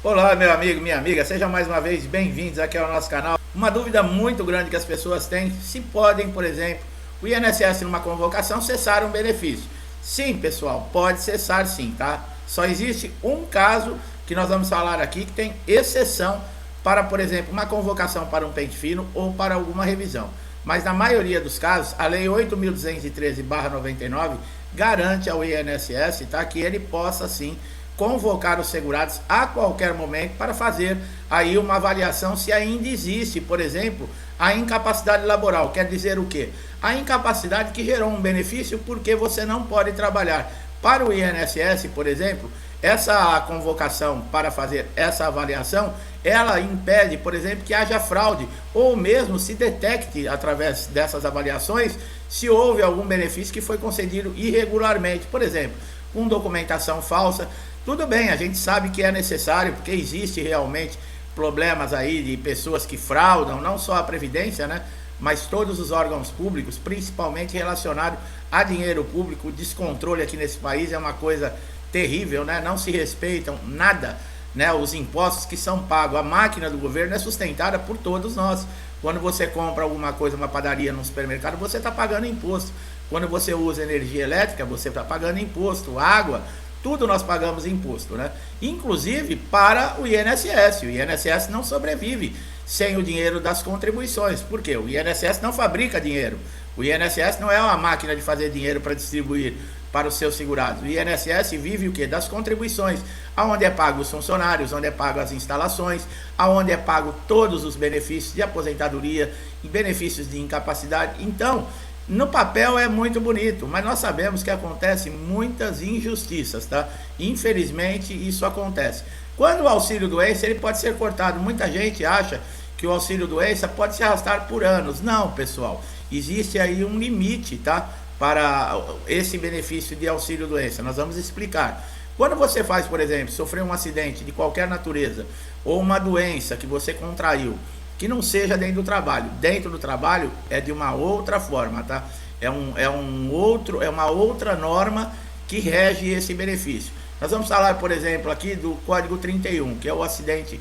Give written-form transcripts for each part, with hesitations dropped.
Olá, meu amigo, minha amiga, sejam mais uma vez bem-vindos aqui ao nosso canal. Uma dúvida muito grande que as pessoas têm, se podem, por exemplo, o INSS numa convocação cessar um benefício. Sim, pessoal, pode cessar sim, tá? Só existe um caso que nós vamos falar aqui que tem exceção para, por exemplo, uma convocação para um pente fino ou para alguma revisão. Mas na maioria dos casos, a Lei 8.213/99 garante ao INSS, tá, que ele possa sim convocar os segurados a qualquer momento para fazer aí uma avaliação se ainda existe, por exemplo, a incapacidade laboral. Quer dizer o quê? A incapacidade que gerou um benefício porque você não pode trabalhar. Para o INSS, por exemplo, essa convocação para fazer essa avaliação, ela impede, por exemplo, que haja fraude, ou mesmo se detecte através dessas avaliações se houve algum benefício que foi concedido irregularmente, por exemplo, com documentação falsa. Tudo bem, a gente sabe que é necessário, porque existe realmente problemas aí de pessoas que fraudam, não só a Previdência, né? Mas todos os órgãos públicos, principalmente relacionado a dinheiro público. O descontrole aqui nesse país é uma coisa terrível, né? Não se respeitam nada, né? Os impostos que são pagos, a máquina do governo é sustentada por todos nós. Quando você compra alguma coisa, uma padaria num supermercado, você está pagando imposto. Quando você usa energia elétrica, você está pagando imposto, água. Tudo nós pagamos imposto, né? Inclusive para o INSS. O INSS não sobrevive sem o dinheiro das contribuições. Por quê? O INSS não fabrica dinheiro. O INSS não é uma máquina de fazer dinheiro para distribuir para os seus segurados. O INSS vive o quê? Das contribuições, aonde é pago os funcionários, onde é pago as instalações, aonde é pago todos os benefícios de aposentadoria e benefícios de incapacidade. Então, no papel é muito bonito, mas nós sabemos que acontecem muitas injustiças, tá? Infelizmente isso acontece. Quando o auxílio doença, ele pode ser cortado. Muita gente acha que o auxílio doença pode se arrastar por anos. Não, pessoal, existe aí um limite, tá? Para esse benefício de auxílio doença. Nós vamos explicar. Quando você faz, por exemplo, sofrer um acidente de qualquer natureza ou uma doença que você contraiu, que não seja dentro do trabalho. Dentro do trabalho é de uma outra forma, tá? É uma outra norma que rege esse benefício. Nós vamos falar, por exemplo, aqui do Código 31, que é o acidente,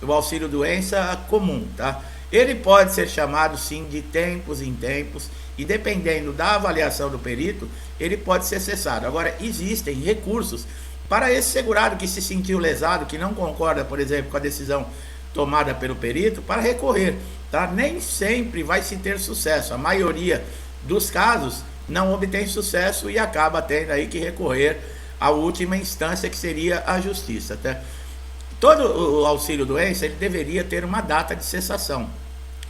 o auxílio doença comum, tá? Ele pode ser chamado sim de tempos em tempos e dependendo da avaliação do perito, ele pode ser cessado. Agora, existem recursos para esse segurado que se sentiu lesado, que não concorda, por exemplo, com a decisão tomada pelo perito, para recorrer, tá? Nem sempre vai se ter sucesso. A maioria dos casos não obtém sucesso e acaba tendo aí que recorrer à última instância, que seria a justiça, tá? Todo o auxílio doença, ele deveria ter uma data de cessação.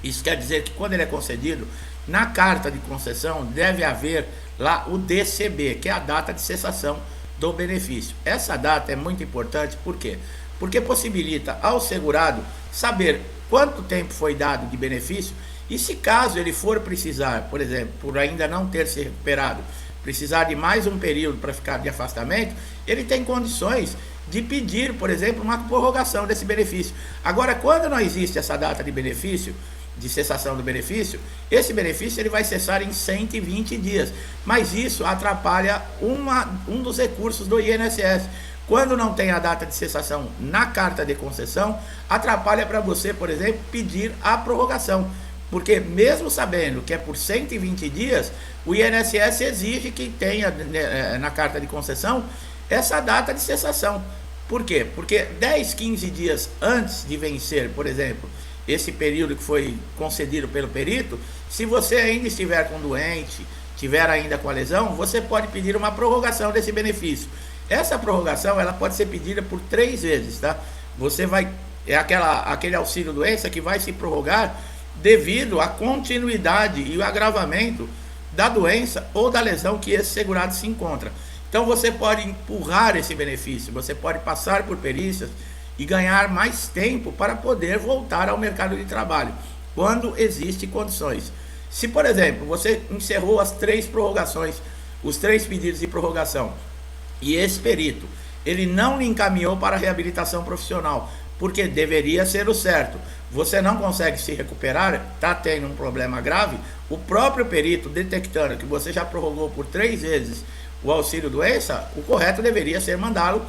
Isso quer dizer que quando ele é concedido, na carta de concessão deve haver lá o DCB, que é a data de cessação do benefício. Essa data é muito importante, por quê? Porque possibilita ao segurado saber quanto tempo foi dado de benefício e se caso ele for precisar, por exemplo, por ainda não ter se recuperado, precisar de mais um período para ficar de afastamento, ele tem condições de pedir, por exemplo, uma prorrogação desse benefício. Agora, quando não existe essa data de benefício, de cessação do benefício, esse benefício ele vai cessar em 120 dias, mas isso atrapalha um dos recursos do INSS. Quando não tem a data de cessação na carta de concessão, atrapalha para você, por exemplo, pedir a prorrogação. Porque mesmo sabendo que é por 120 dias, o INSS exige que tenha na carta de concessão essa data de cessação. Por quê? Porque 10, 15 dias antes de vencer, por exemplo, esse período que foi concedido pelo perito, se você ainda estiver com doente, estiver ainda com a lesão, você pode pedir uma prorrogação desse benefício. Essa prorrogação ela pode ser pedida por 3 vezes, tá? Você vai, aquele auxílio doença que vai se prorrogar devido à continuidade e o agravamento da doença ou da lesão que esse segurado se encontra. Então você pode empurrar esse benefício, você pode passar por perícias e ganhar mais tempo para poder voltar ao mercado de trabalho, quando existem condições. Se, por exemplo, você encerrou as 3 prorrogações, os 3 pedidos de prorrogação, e esse perito, ele não lhe encaminhou para a reabilitação profissional, porque deveria ser o certo. Você não consegue se recuperar, está tendo um problema grave, o próprio perito detectando que você já prorrogou por 3 vezes o auxílio doença, o correto deveria ser mandá-lo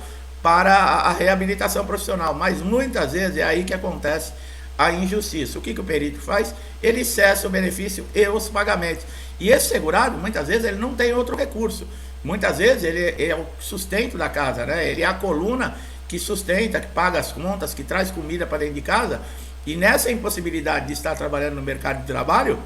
para a reabilitação profissional, mas muitas vezes é aí que acontece a injustiça. O que o perito faz? Ele cessa o benefício e os pagamentos. E esse segurado, muitas vezes, ele não tem outro recurso. Muitas vezes ele é o sustento da casa, né? Ele é a coluna que sustenta, que paga as contas, que traz comida para dentro de casa. E nessa impossibilidade de estar trabalhando no mercado de trabalho,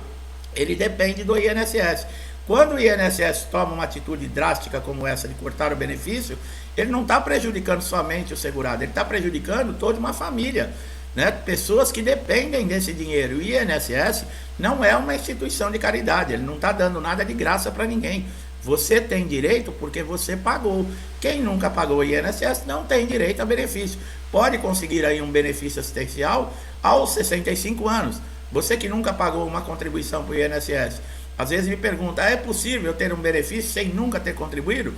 ele depende do INSS. Quando o INSS toma uma atitude drástica como essa de cortar o benefício, ele não está prejudicando somente o segurado, ele está prejudicando toda uma família, né? Pessoas que dependem desse dinheiro. O INSS não é uma instituição de caridade, ele não está dando nada de graça para ninguém. Você tem direito porque você pagou. Quem nunca pagou o INSS não tem direito a benefício. Pode conseguir aí um benefício assistencial aos 65 anos. Você que nunca pagou uma contribuição para o INSS, às vezes me pergunta, é possível ter um benefício sem nunca ter contribuído?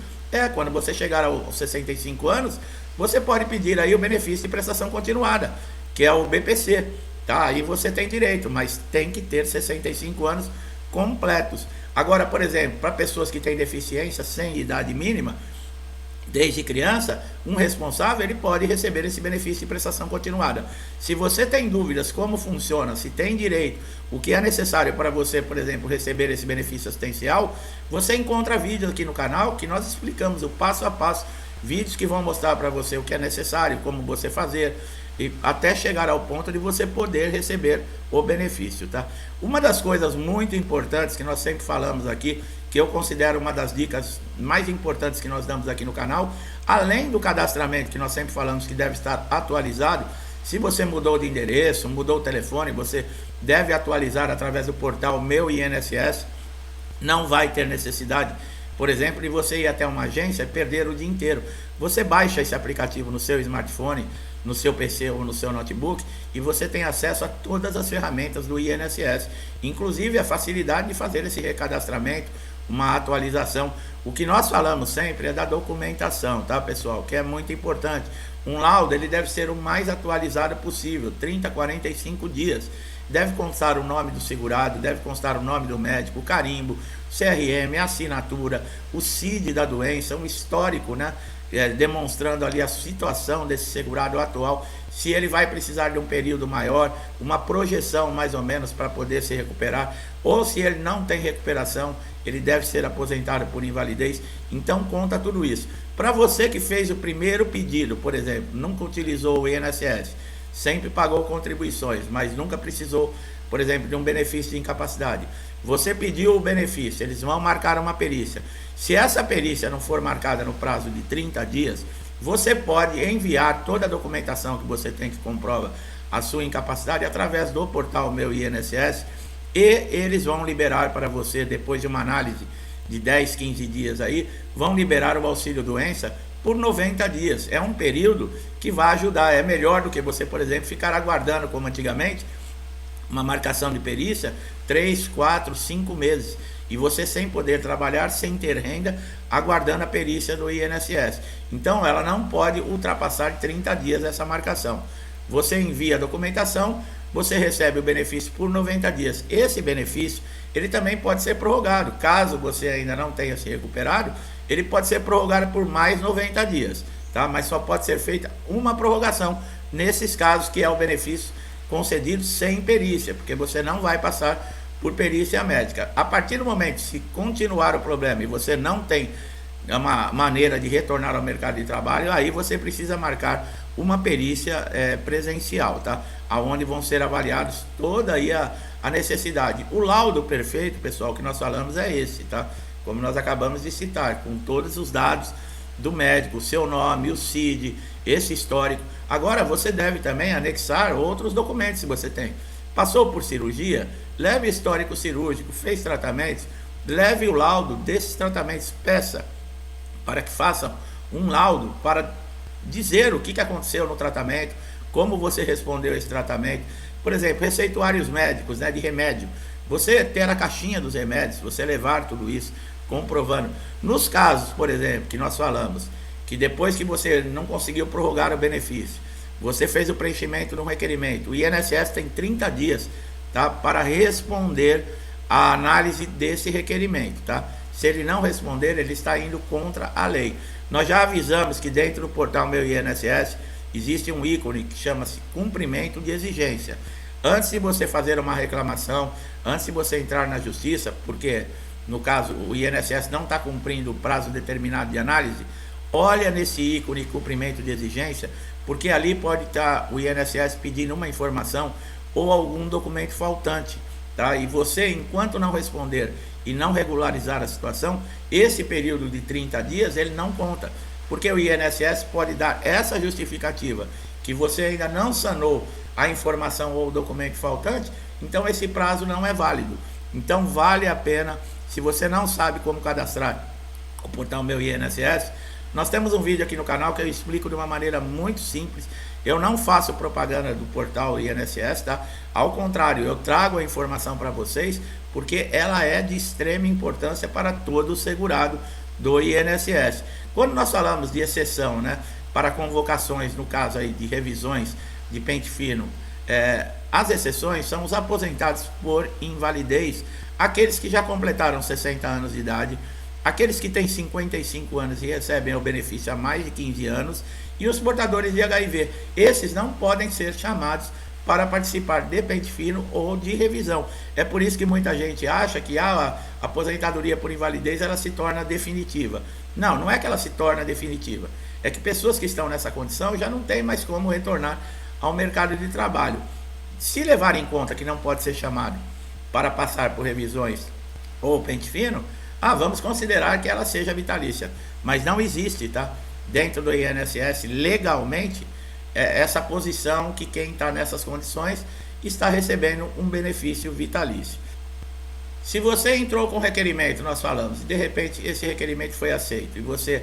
Quando você chegar aos 65 anos, você pode pedir aí o benefício de prestação continuada, que é o BPC, tá? Aí você tem direito, mas tem que ter 65 anos completos. Agora, por exemplo, para pessoas que têm deficiência sem idade mínima, desde criança, um responsável ele pode receber esse benefício de prestação continuada. Se você tem dúvidas como funciona, se tem direito, o que é necessário para você, por exemplo, receber esse benefício assistencial, você encontra vídeos aqui no canal que nós explicamos o passo a passo, vídeos que vão mostrar para você o que é necessário, como você fazer, e até chegar ao ponto de você poder receber o benefício, tá? Uma das coisas muito importantes que nós sempre falamos aqui, que eu considero uma das dicas mais importantes que nós damos aqui no canal, além do cadastramento que nós sempre falamos que deve estar atualizado, se você mudou de endereço, mudou o telefone, você deve atualizar através do portal Meu INSS, não vai ter necessidade, por exemplo, de você ir até uma agência e perder o dia inteiro. Você baixa esse aplicativo no seu smartphone, no seu PC ou no seu notebook, e você tem acesso a todas as ferramentas do INSS, inclusive a facilidade de fazer esse recadastramento, uma atualização. O que nós falamos sempre é da documentação, tá, pessoal? Que é muito importante. Um laudo, ele deve ser o mais atualizado possível, 30 a 45 dias. Deve constar o nome do segurado, deve constar o nome do médico, o carimbo, CRM, a assinatura, o CID da doença, um histórico, né? Demonstrando ali a situação desse segurado atual, se ele vai precisar de um período maior, uma projeção mais ou menos para poder se recuperar, ou se ele não tem recuperação, ele deve ser aposentado por invalidez. Então conta tudo isso. Para você que fez o primeiro pedido, por exemplo, nunca utilizou o INSS, sempre pagou contribuições, mas nunca precisou, por exemplo, de um benefício de incapacidade. Você pediu o benefício, eles vão marcar uma perícia. Se essa perícia não for marcada no prazo de 30 dias, você pode enviar toda a documentação que você tem que comprova a sua incapacidade através do portal Meu INSS, e eles vão liberar para você, depois de uma análise de 10, 15 dias aí, vão liberar o auxílio doença por 90 dias. É um período que vai ajudar, é melhor do que você, por exemplo, ficar aguardando como antigamente, uma marcação de perícia, 3, 4, 5 meses, e você sem poder trabalhar, sem ter renda, aguardando a perícia do INSS. Então ela não pode ultrapassar 30 dias essa marcação. Você envia a documentação, você recebe o benefício por 90 dias. Esse benefício, ele também pode ser prorrogado. Caso você ainda não tenha se recuperado, ele pode ser prorrogado por mais 90 dias, tá? Mas só pode ser feita uma prorrogação nesses casos, que é o benefício concedido sem perícia, porque você não vai passar por perícia médica. A partir do momento, se continuar o problema e você não tem uma maneira de retornar ao mercado de trabalho, aí você precisa marcar uma perícia presencial, tá? Aonde vão ser avaliados toda aí a necessidade. O laudo perfeito, pessoal, que nós falamos é esse, tá? Como nós acabamos de citar, com todos os dados do médico, o seu nome, o CID, esse histórico. Agora você deve também anexar outros documentos se você tem. Passou por cirurgia, leve histórico cirúrgico, fez tratamentos, leve o laudo desses tratamentos, peça para que façam um laudo para dizer o que aconteceu no tratamento, como você respondeu a esse tratamento. Por exemplo, receituários médicos, né, de remédio. Você ter a caixinha dos remédios, você levar tudo isso, comprovando. Nos casos, por exemplo, que nós falamos, que depois que você não conseguiu prorrogar o benefício, você fez o preenchimento no requerimento, o INSS tem 30 dias, tá, para responder a análise desse requerimento, tá? Se ele não responder, ele está indo contra a lei. Nós já avisamos que dentro do portal Meu INSS existe um ícone que chama-se cumprimento de exigência. Antes de você fazer uma reclamação, antes de você entrar na justiça, porque no caso o INSS não está cumprindo o prazo determinado de análise, olha nesse ícone cumprimento de exigência, porque ali pode estar o INSS pedindo uma informação ou algum documento faltante, tá? E você, enquanto não responder e não regularizar a situação, esse período de 30 dias ele não conta, porque o INSS pode dar essa justificativa que você ainda não sanou a informação ou o documento faltante, então esse prazo não é válido. Então vale a pena, se você não sabe como cadastrar o portal Meu INSS, nós temos um vídeo aqui no canal que eu explico de uma maneira muito simples. Eu não faço propaganda do portal INSS, tá? Ao contrário, eu trago a informação para vocês, porque ela é de extrema importância para todo segurado do INSS. Quando nós falamos de exceção, né, para convocações, no caso aí de revisões de pente fino, as exceções são os aposentados por invalidez, aqueles que já completaram 60 anos de idade, aqueles que têm 55 anos e recebem o benefício há mais de 15 anos, e os portadores de HIV. Esses não podem ser chamados para participar de pente fino ou de revisão. É por isso que muita gente acha que a aposentadoria por invalidez ela se torna definitiva. Não, não é que ela se torna definitiva. É que pessoas que estão nessa condição já não têm mais como retornar ao mercado de trabalho. Se levar em conta que não pode ser chamado para passar por revisões ou pente fino, vamos considerar que ela seja vitalícia. Mas não existe, tá? Dentro do INSS, legalmente, essa posição que quem está nessas condições está recebendo um benefício vitalício. Se você entrou com requerimento, nós falamos, e de repente esse requerimento foi aceito, e você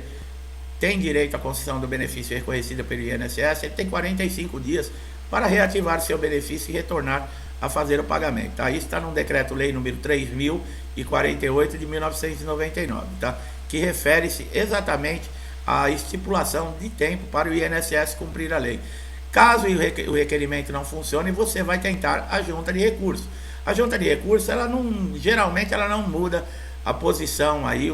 tem direito à concessão do benefício reconhecido pelo INSS, ele tem 45 dias para reativar seu benefício e retornar a fazer o pagamento. Tá? Isso está no decreto-lei número 3048 de 1999, tá? Que refere-se exatamente à estipulação de tempo para o INSS cumprir a lei. Caso o requerimento não funcione, você vai tentar a junta de recurso. A junta de recurso, geralmente ela não muda a posição aí,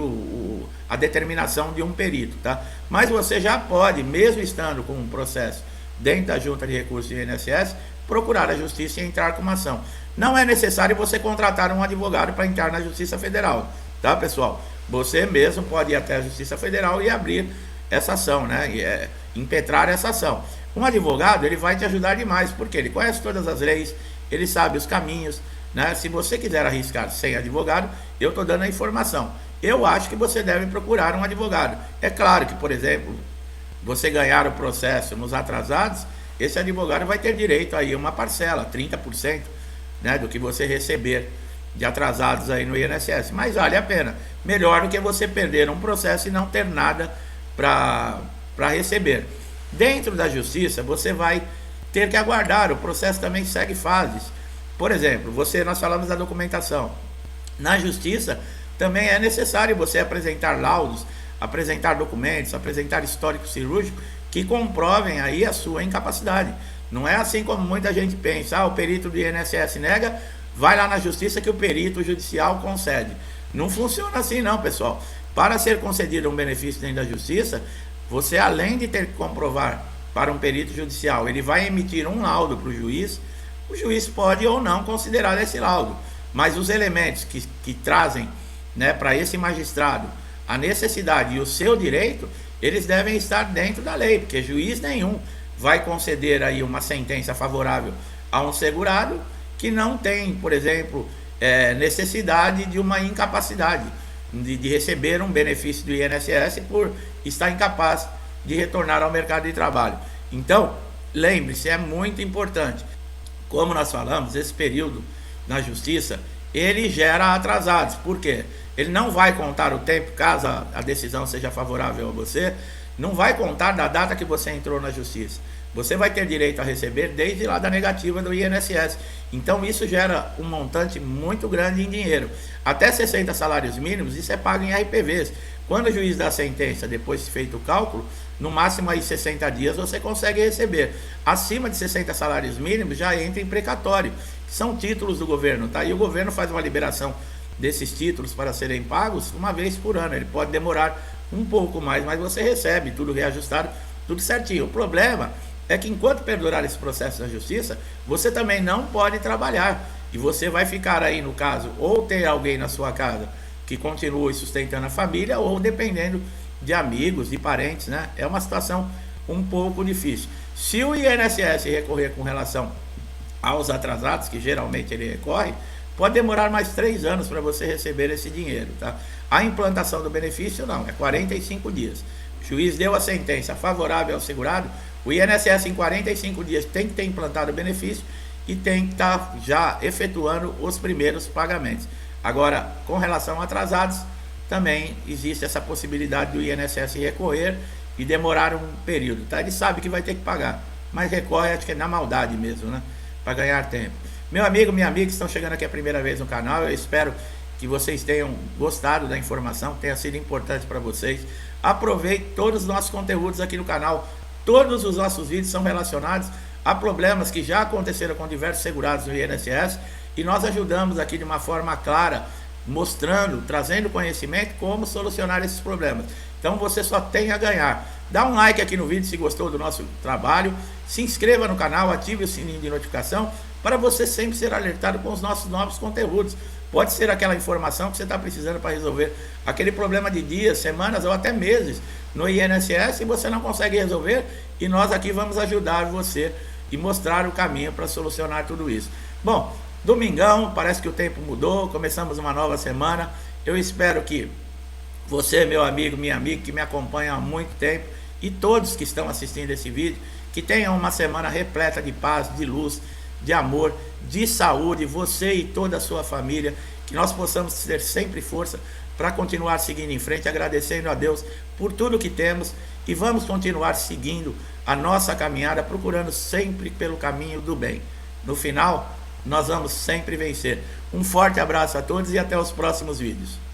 a determinação de um perito, tá? Mas você já pode, mesmo estando com um processo dentro da junta de recursos do INSS, procurar a justiça e entrar com uma ação. Não é necessário você contratar um advogado para entrar na Justiça Federal, tá, pessoal? Você mesmo pode ir até a Justiça Federal e abrir essa ação, né? Impetrar essa ação. Um advogado, ele vai te ajudar demais, porque ele conhece todas as leis, ele sabe os caminhos, né? Se você quiser arriscar sem advogado, eu estou dando a informação. Eu acho que você deve procurar um advogado. É claro que, por exemplo, você ganhar o processo nos atrasados, esse advogado vai ter direito aí a uma parcela, 30%, né, do que você receber de atrasados aí no INSS. Mas vale a pena. Melhor do que você perder um processo e não ter nada para receber. Dentro da justiça, você vai ter que aguardar. O processo também segue fases. Por exemplo, nós falamos da documentação. Na justiça, também é necessário você apresentar laudos, apresentar documentos, apresentar histórico cirúrgico que comprovem aí a sua incapacidade. Não é assim como muita gente pensa, o perito do INSS nega, vai lá na justiça que o perito judicial concede. Não funciona assim não, pessoal. Para ser concedido um benefício dentro da justiça, você, além de ter que comprovar para um perito judicial, ele vai emitir um laudo para o juiz pode ou não considerar esse laudo. Mas os elementos que trazem, né, para esse magistrado a necessidade e o seu direito, eles devem estar dentro da lei, porque juiz nenhum vai conceder aí uma sentença favorável a um segurado que não tem, por exemplo, necessidade de uma incapacidade de receber um benefício do INSS por estar incapaz de retornar ao mercado de trabalho. Então, lembre-se, é muito importante. Como nós falamos, esse período na justiça, ele gera atrasados. Por quê? Ele não vai contar o tempo, caso a decisão seja favorável a você, não vai contar da data que você entrou na justiça. Você vai ter direito a receber desde lá da negativa do INSS. Então isso gera um montante muito grande em dinheiro. Até 60 salários mínimos, isso é pago em RPVs. Quando o juiz dá a sentença, depois de feito o cálculo, no máximo aí 60 dias você consegue receber. Acima de 60 salários mínimos já entra em precatório, que são títulos do governo, tá? E o governo faz uma liberação desses títulos para serem pagos uma vez por ano. Ele pode demorar um pouco mais, mas você recebe tudo reajustado, tudo certinho. O problema é que enquanto perdurar esse processo da justiça, você também não pode trabalhar. E você vai ficar aí, no caso, ou ter alguém na sua casa que continue sustentando a família, ou dependendo de amigos, de parentes, né? É uma situação um pouco difícil. Se o INSS recorrer com relação aos atrasados, que geralmente ele recorre, pode demorar mais 3 anos para você receber esse dinheiro, tá? A implantação do benefício não, é 45 dias. O juiz deu a sentença favorável ao segurado, o INSS em 45 dias tem que ter implantado o benefício e tem que estar já efetuando os primeiros pagamentos. Agora, com relação a atrasados, também existe essa possibilidade do INSS recorrer e demorar um período, tá? Ele sabe que vai ter que pagar, mas recorre, acho que é na maldade mesmo, né? Para ganhar tempo. Meu amigo, minha amiga que estão chegando aqui a primeira vez no canal, eu espero que vocês tenham gostado da informação, tenha sido importante para vocês. Aproveite todos os nossos conteúdos aqui no canal. Todos os nossos vídeos são relacionados a problemas que já aconteceram com diversos segurados do INSS e nós ajudamos aqui de uma forma clara, mostrando, trazendo conhecimento como solucionar esses problemas. Então você só tem a ganhar. Dá um like aqui no vídeo se gostou do nosso trabalho, se inscreva no canal, ative o sininho de notificação para você sempre ser alertado com os nossos novos conteúdos. Pode ser aquela informação que você está precisando para resolver aquele problema de dias, semanas ou até meses no INSS e você não consegue resolver, e nós aqui vamos ajudar você e mostrar o caminho para solucionar tudo isso. Bom, domingão, parece que o tempo mudou, começamos uma nova semana. Eu espero que você, meu amigo, minha amiga, que me acompanha há muito tempo, e todos que estão assistindo esse vídeo, que tenham uma semana repleta de paz, de luz, de amor, de saúde, você e toda a sua família, que nós possamos ter sempre força para continuar seguindo em frente, agradecendo a Deus por tudo que temos, e vamos continuar seguindo a nossa caminhada, procurando sempre pelo caminho do bem. No final, nós vamos sempre vencer. Um forte abraço a todos e até os próximos vídeos.